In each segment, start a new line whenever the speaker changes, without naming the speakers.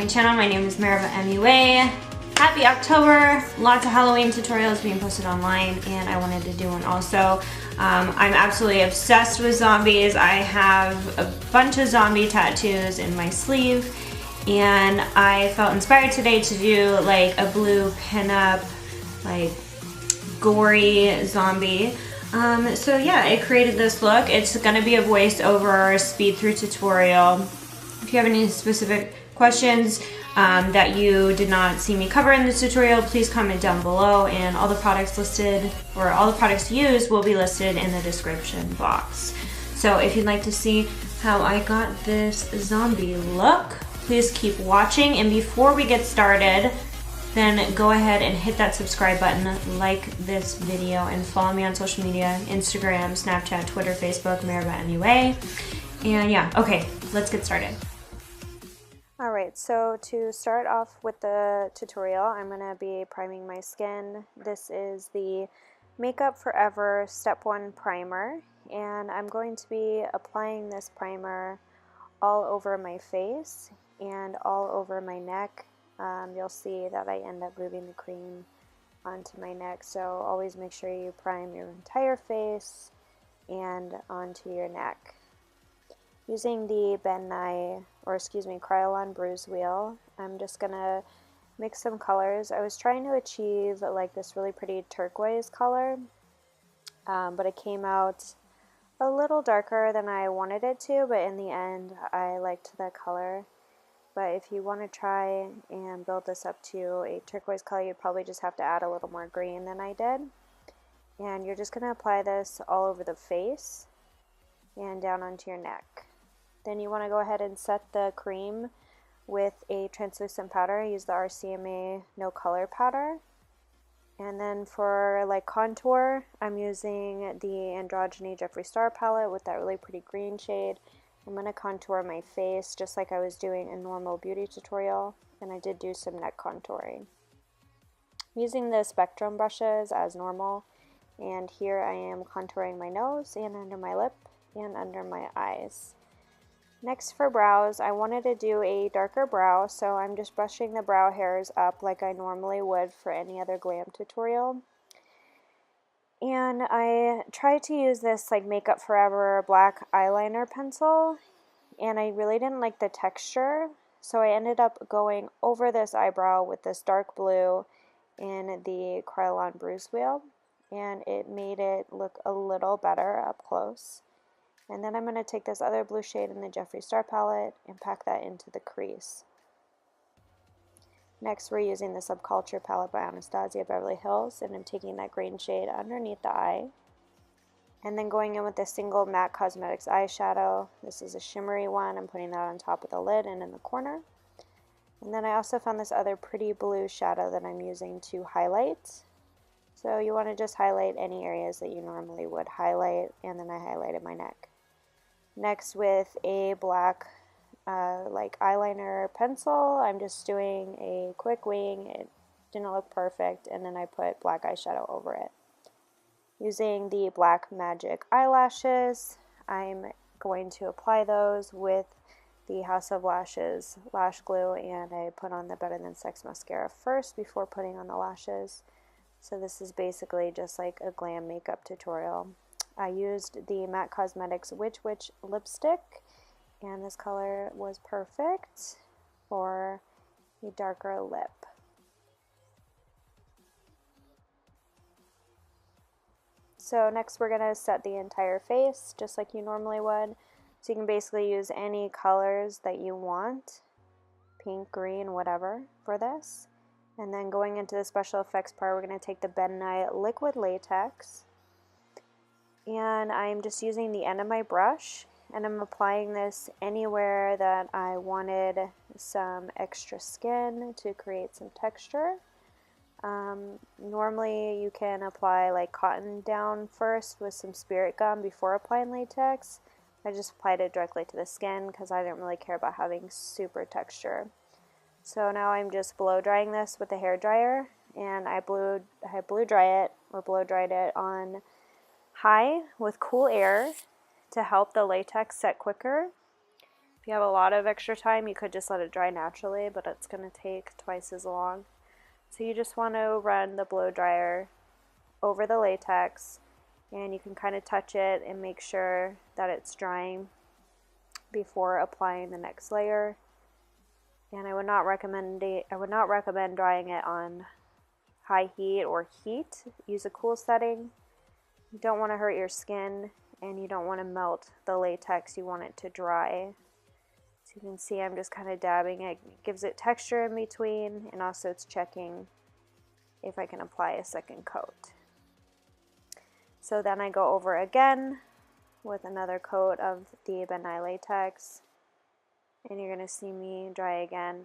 my channel. My name is meribahMUA. Happy October! Lots of Halloween tutorials being posted online, and I wanted to do one also. I'm absolutely obsessed with zombies. I have a bunch of zombie tattoos in my sleeve, and I felt inspired today to do like a blue pinup, like gory zombie. So yeah, I created this look. It's gonna be a voiceover speed through tutorial. If you have any specific questions that you did not see me cover in this tutorial, please comment down below, and all the products listed, or all the products used, will be listed in the description box. So if you'd like to see how I got this zombie look, please keep watching. And before we get started, then go ahead and hit that subscribe button, like this video, and follow me on social media, Instagram, Snapchat, Twitter, Facebook, meribahMUA. And yeah, okay, let's get started. Alright, so to start off with the tutorial, I'm going to be priming my skin. This is the Makeup Forever Step 1 Primer, and I'm going to be applying this primer all over my face and all over my neck. You'll see that I end up moving the cream onto my neck, so always make sure you prime your entire face and onto your neck. Using the Kryolan Bruise wheel, I'm just gonna mix some colors. I was trying to achieve like this really pretty turquoise color, but it came out a little darker than I wanted it to, but in the end I liked that color. But if you want to try and build this up to a turquoise color, you'd probably just have to add a little more green than I did. And you're just going to apply this all over the face and down onto your neck. Then you want to go ahead and set the cream with a translucent powder. I use the RCMA No Color powder. And then for like contour, I'm using the Androgyny Jeffree Star palette with that really pretty green shade. I'm going to contour my face just like I was doing a normal beauty tutorial, and I did do some neck contouring. I'm using the Spectrum brushes as normal, and here I am contouring my nose and under my lip and under my eyes. Next for brows, I wanted to do a darker brow, so I'm just brushing the brow hairs up like I normally would for any other glam tutorial. And I tried to use this like Makeup Forever black eyeliner pencil, and I really didn't like the texture, so I ended up going over this eyebrow with this dark blue in the Kryolan Bruise wheel, and it made it look a little better up close. And then I'm going to take this other blue shade in the Jeffree Star palette and pack that into the crease. Next, we're using the Subculture palette by Anastasia, Beverly Hills, and I'm taking that green shade underneath the eye. And then going in with a single MAC Cosmetics eyeshadow. This is a shimmery one. I'm putting that on top of the lid and in the corner. And then I also found this other pretty blue shadow that I'm using to highlight. So you want to just highlight any areas that you normally would highlight, and then I highlighted my neck. Next, with a black like eyeliner pencil, I'm just doing a quick wing. It didn't look perfect, and then I put black eyeshadow over it. Using the Black Magic eyelashes, I'm going to apply those with the House of Lashes lash glue, and I put on the Better Than Sex mascara first before putting on the lashes. So this is basically just like a glam makeup tutorial. I used the MAC Cosmetics Witch lipstick, and this color was perfect for a darker lip. So next we're going to set the entire face just like you normally would. So you can basically use any colors that you want, pink, green, whatever, for this. And then going into the special effects part, we're going to take the Beverly liquid latex, and I'm just using the end of my brush, and I'm applying this anywhere that I wanted some extra skin to create some texture. Normally you can apply like cotton down first with some spirit gum before applying latex. I just applied it directly to the skin because I didn't really care about having super texture. So now I'm just blow drying this with a hair dryer, and I blow dried it on high with cool air to help the latex set quicker. If you have a lot of extra time, you could just let it dry naturally, but it's going to take twice as long. So you just want to run the blow dryer over the latex, and you can kind of touch it and make sure that it's drying before applying the next layer. And I would not recommend drying it on high heat or heat. Use a cool setting. You don't want to hurt your skin, and you don't want to melt the latex. You want it to dry. So you can see I'm just kind of dabbing it. It gives it texture in between, and also it's checking if I can apply a second coat. So then I go over again with another coat of the Ben Nye latex, and you're going to see me dry again.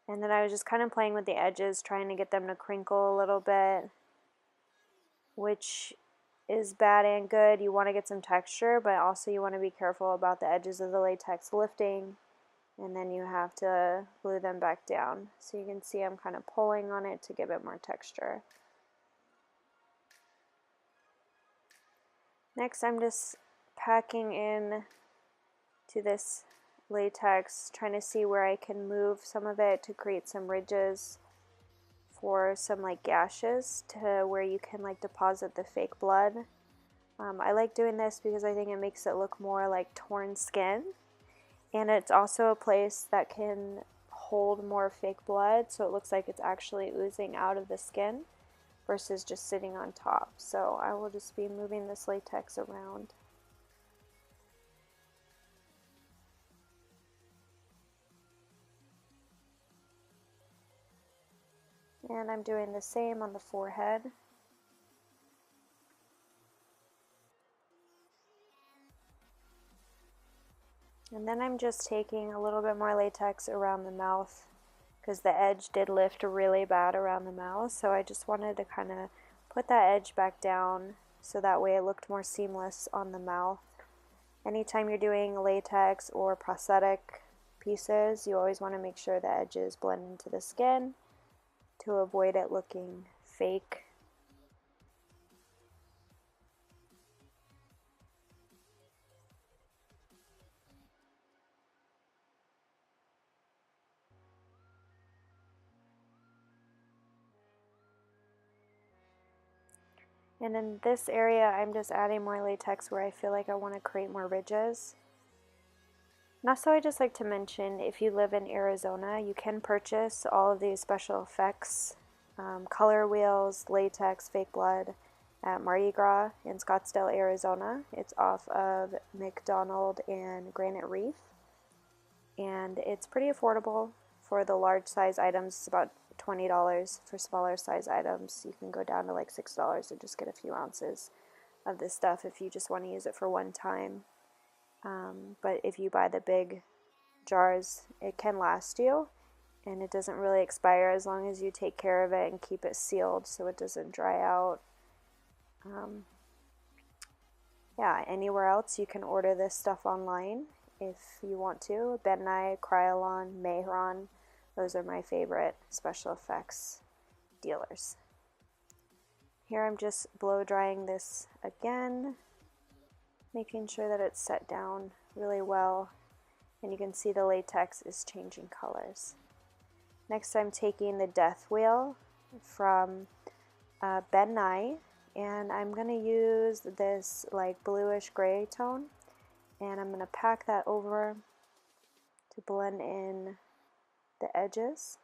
And then I was just kind of playing with the edges, trying to get them to crinkle a little bit, which is bad and good. You want to get some texture, but also you want to be careful about the edges of the latex lifting, and then you have to glue them back down. So you can see I'm kind of pulling on it to give it more texture. Next, I'm just packing in to this latex, trying to see where I can move some of it to create some ridges for some like gashes to where you can like deposit the fake blood. I like doing this because I think it makes it look more like torn skin, and it's also a place that can hold more fake blood, so it looks like it's actually oozing out of the skin versus just sitting on top. So I will just be moving this latex around. And I'm doing the same on the forehead. And then I'm just taking a little bit more latex around the mouth because the edge did lift really bad around the mouth, so I just wanted to kind of put that edge back down so that way it looked more seamless on the mouth. Anytime you're doing latex or prosthetic pieces, you always want to make sure the edges blend into the skin to avoid it looking fake. And in this area, I'm just adding more latex where I feel like I want to create more ridges. And also, I just like to mention, if you live in Arizona, you can purchase all of these special effects, color wheels, latex, fake blood, at Mardi Gras in Scottsdale, Arizona. It's off of McDonald and Granite Reef. And it's pretty affordable for the large size items. It's about $20 for smaller size items. You can go down to like $6 and just get a few ounces of this stuff if you just want to use it for one time. But if you buy the big jars, it can last you, and it doesn't really expire as long as you take care of it and keep it sealed so it doesn't dry out. Yeah, anywhere else you can order this stuff online if you want to. Ben Nye, Kryolan, Mayron, those are my favorite special effects dealers. Here I'm just blow drying this again, making sure that it's set down really well, and you can see the latex is changing colors. Next I'm taking the Death Wheel from Ben Nye, and I'm going to use this like bluish gray tone, and I'm going to pack that over to blend in the edges.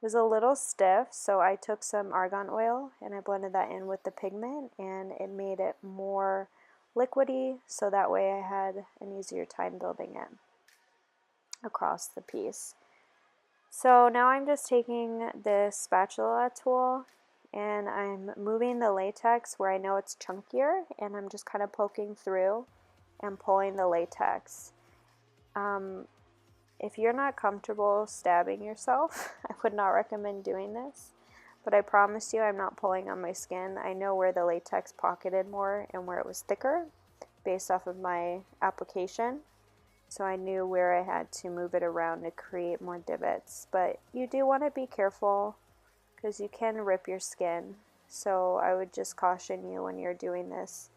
It was a little stiff, so I took some argan oil and I blended that in with the pigment, and it made it more liquidy, so that way I had an easier time building it across the piece. So now I'm just taking this spatula tool and I'm moving the latex where I know it's chunkier, and I'm just kind of poking through and pulling the latex. If you're not comfortable stabbing yourself, I would not recommend doing this, but I promise you I'm not pulling on my skin. I know where the latex pocketed more and where it was thicker based off of my application, so I knew where I had to move it around to create more divots. But you do want to be careful because you can rip your skin, so I would just caution you when you're doing this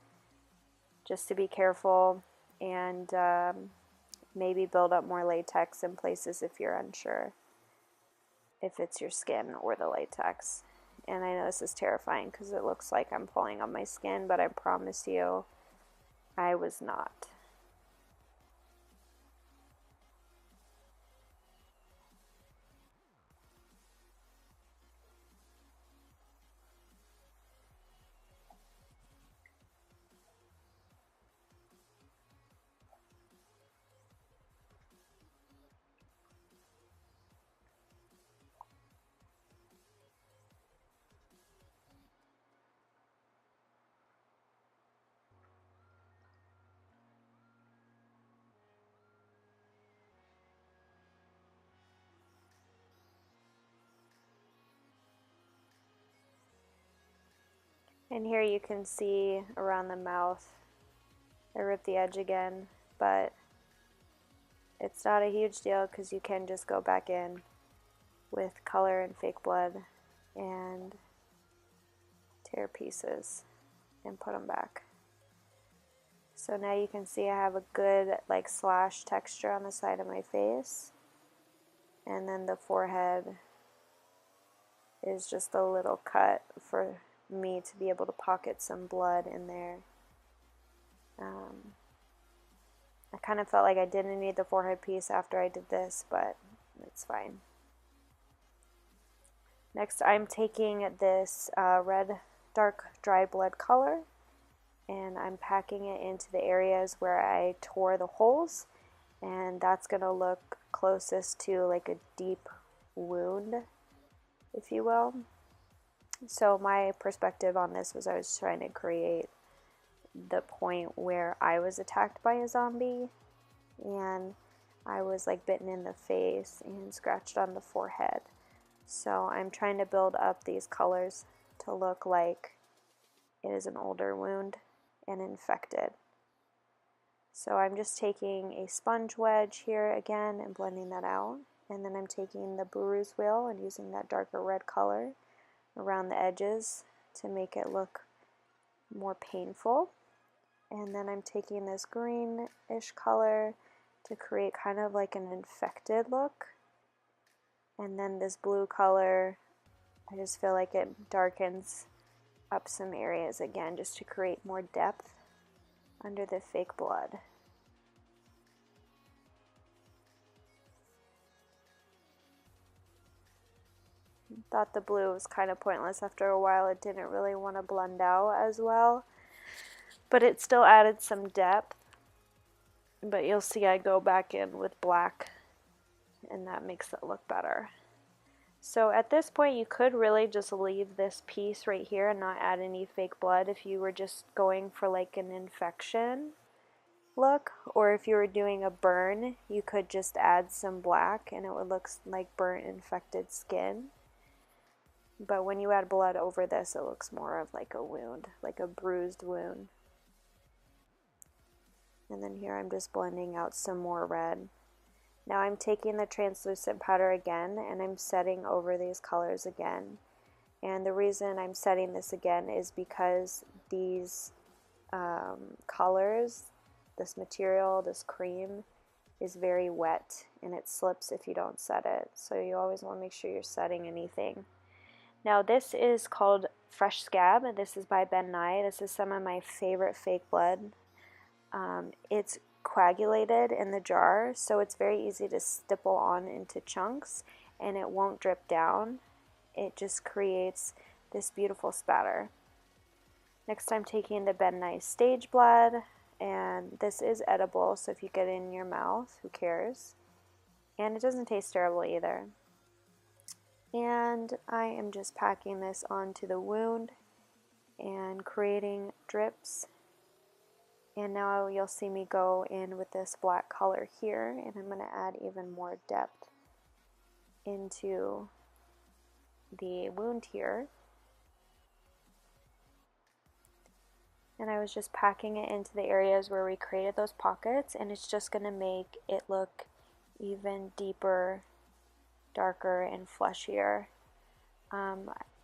just to be careful and maybe build up more latex in places if you're unsure if it's your skin or the latex. And I know this is terrifying because it looks like I'm pulling on my skin, but I promise you I was not. And here you can see around the mouth, I ripped the edge again, but it's not a huge deal because you can just go back in with color and fake blood and tear pieces and put them back. So now you can see I have a good like slash texture on the side of my face, and then the forehead is just a little cut for me to be able to pocket some blood in there. I kind of felt like I didn't need the forehead piece after I did this, but it's fine. Next, I'm taking this red dark dry blood color, and I'm packing it into the areas where I tore the holes, and that's going to look closest to like a deep wound, if you will. So my perspective on this was I was trying to create the point where I was attacked by a zombie, and I was like bitten in the face and scratched on the forehead. So I'm trying to build up these colors to look like it is an older wound and infected. So I'm just taking a sponge wedge here again and blending that out, and then I'm taking the Bruise wheel and using that darker red color around the edges to make it look more painful. And then I'm taking this greenish color to create kind of like an infected look. And then this blue color, I just feel like it darkens up some areas again just to create more depth under the fake blood. Thought the blue was kind of pointless after a while. It didn't really want to blend out as well, but it still added some depth. But you'll see I go back in with black, and that makes it look better. So at this point you could really just leave this piece right here and not add any fake blood if you were just going for like an infection look, or if you were doing a burn you could just add some black and it would look like burnt infected skin. But when you add blood over this, it looks more of like a wound, like a bruised wound. And then here I'm just blending out some more red. Now I'm taking the translucent powder again and I'm setting over these colors again. And the reason I'm setting this again is because these colors, this material, this cream, is very wet and it slips if you don't set it. So you always want to make sure you're setting anything. Now this is called Fresh Scab. This is by Ben Nye. This is some of my favorite fake blood. It's coagulated in the jar, so it's very easy to stipple on into chunks and it won't drip down. It just creates this beautiful spatter. Next I'm taking the Ben Nye Stage Blood, and this is edible, so if you get it in your mouth, who cares? And it doesn't taste terrible either. And I am just packing this onto the wound and creating drips. And now you'll see me go in with this black color here, and I'm going to add even more depth into the wound here. And I was just packing it into the areas where we created those pockets, and it's just going to make it look even deeper, darker, and fleshier.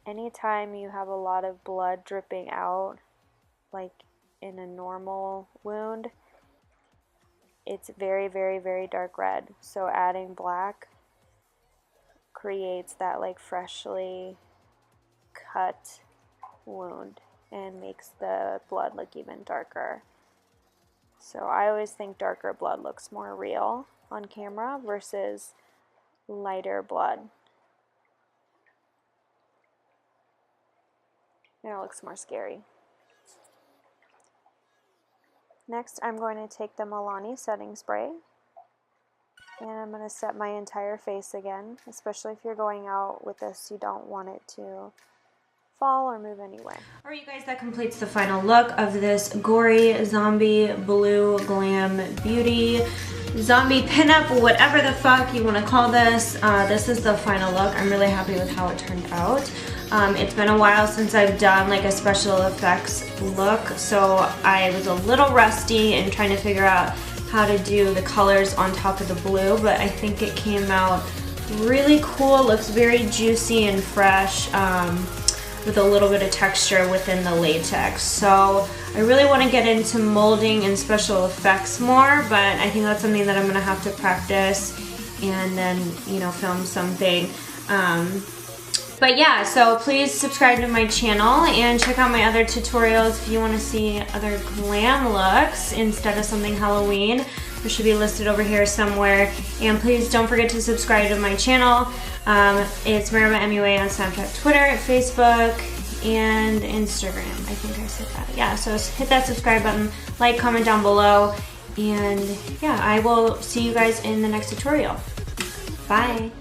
Anytime you have a lot of blood dripping out, like in a normal wound, it's very, very, very dark red. So adding black creates that like freshly cut wound and makes the blood look even darker. So I always think darker blood looks more real on camera versus lighter blood. And it looks more scary. Next, I'm going to take the Milani setting spray, and I'm going to set my entire face again, especially if you're going out with this, you don't want it to fall or move anyway. Alright you guys, that completes the final look of this gory zombie blue glam beauty, zombie pinup, whatever the fuck you want to call this. This is the final look. I'm really happy with how it turned out. It's been a while since I've done like a special effects look, so I was a little rusty in trying to figure out how to do the colors on top of the blue, but I think it came out really cool. It looks very juicy and fresh, with a little bit of texture within the latex. So I really want to get into molding and special effects more, but I think that's something that I'm going to have to practice and then, you know, film something. But yeah, so please subscribe to my channel and check out my other tutorials if you want to see other glam looks instead of something Halloween. It should be listed over here somewhere. And please don't forget to subscribe to my channel. It's meribahMUA on Snapchat, Twitter, Facebook, and Instagram. I think I said that. Yeah, so hit that subscribe button, like, comment down below, and yeah, I will see you guys in the next tutorial. Bye.